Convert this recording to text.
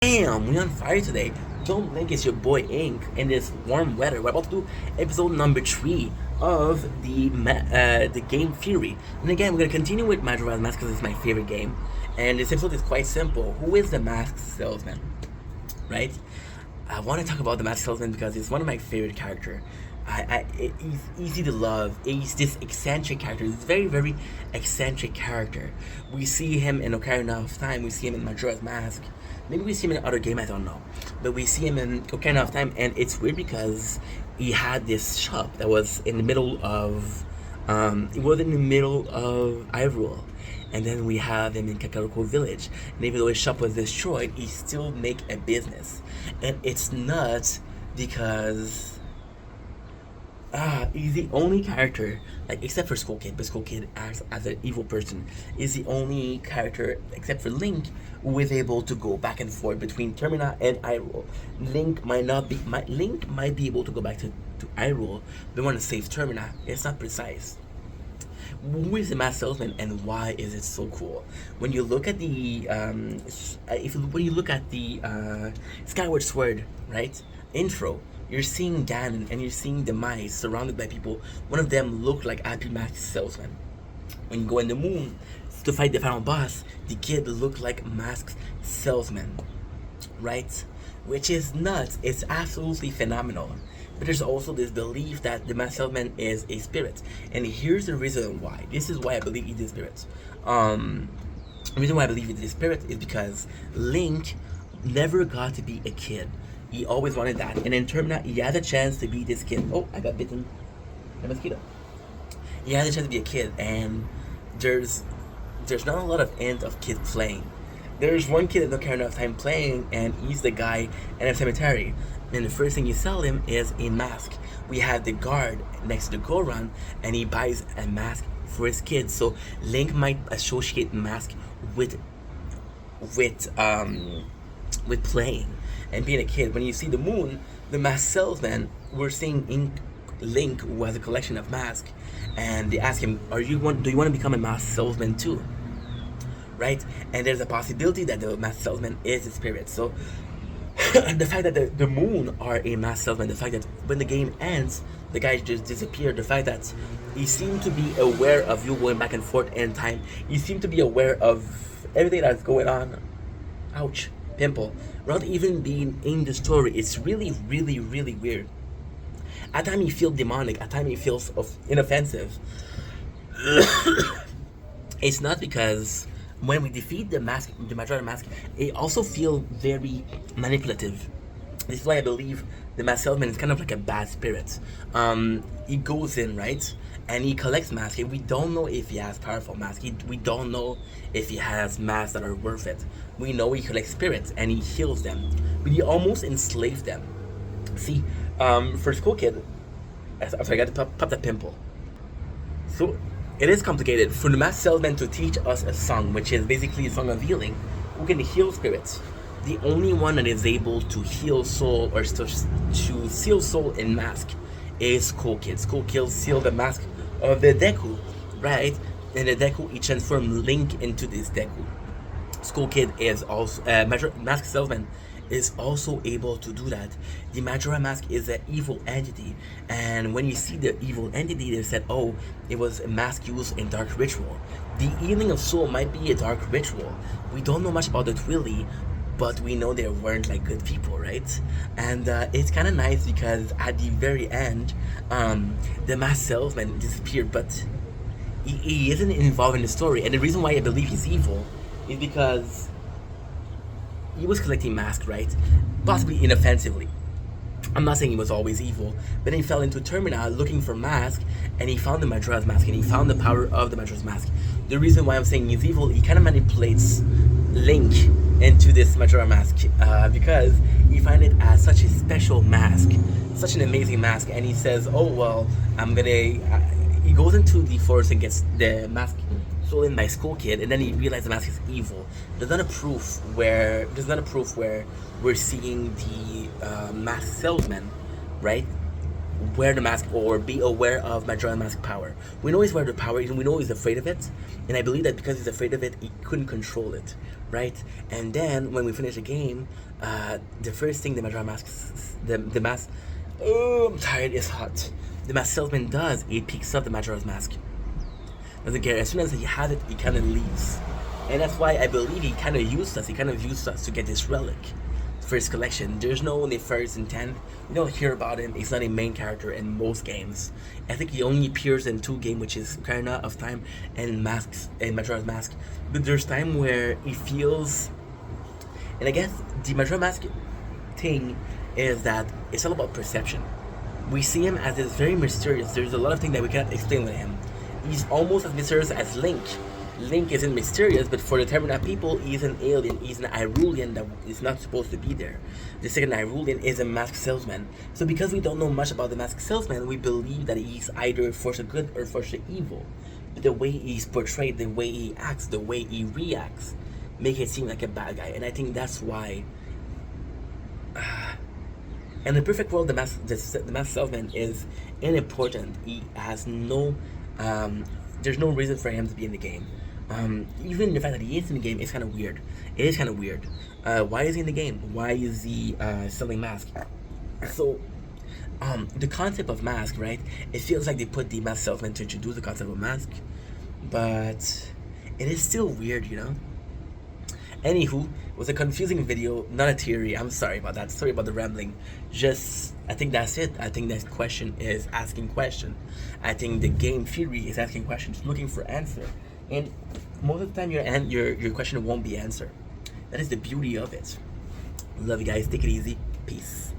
Damn, we on fire today. Don't blink, it's your boy Ink in this warm weather. We're about to do episode number 3 of the game Fury. And again, we're gonna continue with Majora's Mask because it's my favorite game. And this episode is quite simple. Who is the mask salesman? Right? I want to talk about the mask salesman because it's one of my favorite characters. He's easy to love. He's this eccentric character. He's a very, very eccentric character. We see him in Ocarina of Time. We see him in Majora's Mask. Maybe we see him in other game. I don't know. But we see him in Ocarina of Time, and it's weird because he had this shop that was in the middle of. It was in the middle of Hyrule. And then we have him in Kakariko Village. And even though his shop was destroyed, he still make a business. And it's nuts because he's the only character, like except for Skull Kid, but Skull Kid acts as an evil person. Is the only character, except for Link, who is able to go back and forth between Termina and Hyrule. Link might be able to go back to Hyrule, but want to save Termina. It's not precise. Who is the mask salesman and why is it so cool? When you look at the when you look at the Skyward Sword, right, intro, you're seeing Ganon and you're seeing the mice surrounded by people. One of them looked like Happy Mask Salesman. When you go in the moon to fight the final boss, the kid looked like Mask Salesman, right? Which is nuts. It's absolutely phenomenal. But there's also this belief that the Mask Salesman is a spirit, and here's the reason why. This is why I believe he's a spirit. The reason why I believe he's a spirit is because Link never got to be a kid. He always wanted that, and in Termina, he had a chance to be this kid. Oh, I got bitten by a mosquito. He had a chance to be a kid, and there's not a lot of end of kids playing. There's one kid that don't care enough time playing, and he's the guy in a cemetery. And the first thing you sell him is a mask. We have the guard next to the Goron, and he buys a mask for his kids. So Link might associate mask with playing and being a kid. When you see the moon, the mask salesman, we're seeing Link, who has a collection of masks, and they ask him, do you want to become a mask salesman too? Right? And there's a possibility that the mask salesman is a spirit. So the fact that the moon are a mask salesman, the fact that when the game ends, the guy just disappeared, the fact that he seemed to be aware of you going back and forth in time, he seemed to be aware of everything that's going on. Ouch, pimple. Without even being in the story, it's really, really, really weird. At times he feels demonic, at times he feels inoffensive. It's not because when we defeat the Majora's Mask, it also feels very manipulative. This is why I believe the mask salesman is kind of like a bad spirit. He goes in, right, and he collects masks. We don't know if he has powerful masks. We don't know if he has masks that are worth it. We know he collects spirits and he heals them, but he almost enslaves them. See, for Skull Kid, I'm sorry, I got to pop that pimple. So it is complicated for the mask salesman to teach us a song, which is basically a song of healing, who can heal spirits. The only one that is able to heal soul or to seal soul in mask is Skull Kid. Skull Kid sealed the mask of the Deku, right? And the Deku, he transformed Link into this Deku. Skull Kid is also mask salesman is also able to do that. The Majora Mask is an evil entity, and when you see the evil entity, they said, oh, it was a mask used in dark ritual. The healing of soul might be a dark ritual. We don't know much about it really, but we know they weren't like good people, right? And it's kind of nice because at the very end, the mask salesman disappeared, but he isn't involved in the story. And the reason why I believe he's evil is because he was collecting masks, right? Possibly inoffensively. I'm not saying he was always evil, but then he fell into Termina looking for mask, and he found the Majora's Mask, and he found the power of the Majora's Mask. The reason why I'm saying he's evil, he kind of manipulates Link into this Majora Mask because he finds it as such a special mask, such an amazing mask, and he says, oh, well, he goes into the forest and gets the mask stolen by Skull Kid, and then he realized the mask is evil. There's not a proof where we're seeing the mask salesman, right? Wear the mask or be aware of Majora's Mask power. We know he's aware of the power, and we know he's afraid of it. And I believe that because he's afraid of it, he couldn't control it, right? And then when we finish the game, the first thing the Majora Mask, the mask, oh, I'm tired, it's hot. The mask salesman does, he picks up the Majora's Mask. Doesn't care. As soon as he has it, he kind of leaves. And that's why I believe he kind of used us. He kind of used us to get this relic for his collection. There's no nefarious intent. We don't hear about him. He's not a main character in most games. I think he only appears in 2 games, which is Ocarina of Time and Masks and Majora's Mask. But there's time where he feels, and I guess the Majora Mask thing is that it's all about perception. We see him as this very mysterious. There's a lot of things that we can't explain with him. He's almost as mysterious as Link. Link isn't mysterious, but for the Termina people, he's an alien. He's an Hyrulean that is not supposed to be there. The second Hyrulean is a masked salesman. So because we don't know much about the masked salesman, we believe that he's either a force of good or a force of evil. But the way he's portrayed, the way he acts, the way he reacts, make it seem like a bad guy. And I think that's why. In the perfect world, the masked salesman is unimportant. He has no. There's no reason for him to be in the game. Even the fact that he is in the game is kind of weird. It is kind of weird. Why is he in the game? Why is he selling masks? So, the concept of mask, right? It feels like they put the mask salesman to introduce the concept of mask, but it is still weird, you know. Anywho, it was a confusing video, not a theory. I'm sorry about that. Sorry about the rambling. Just, I think that's it. I think that question is asking question. I think the game theory is asking questions, looking for answer. And most of the time, your question won't be answered. That is the beauty of it. Love you guys. Take it easy. Peace.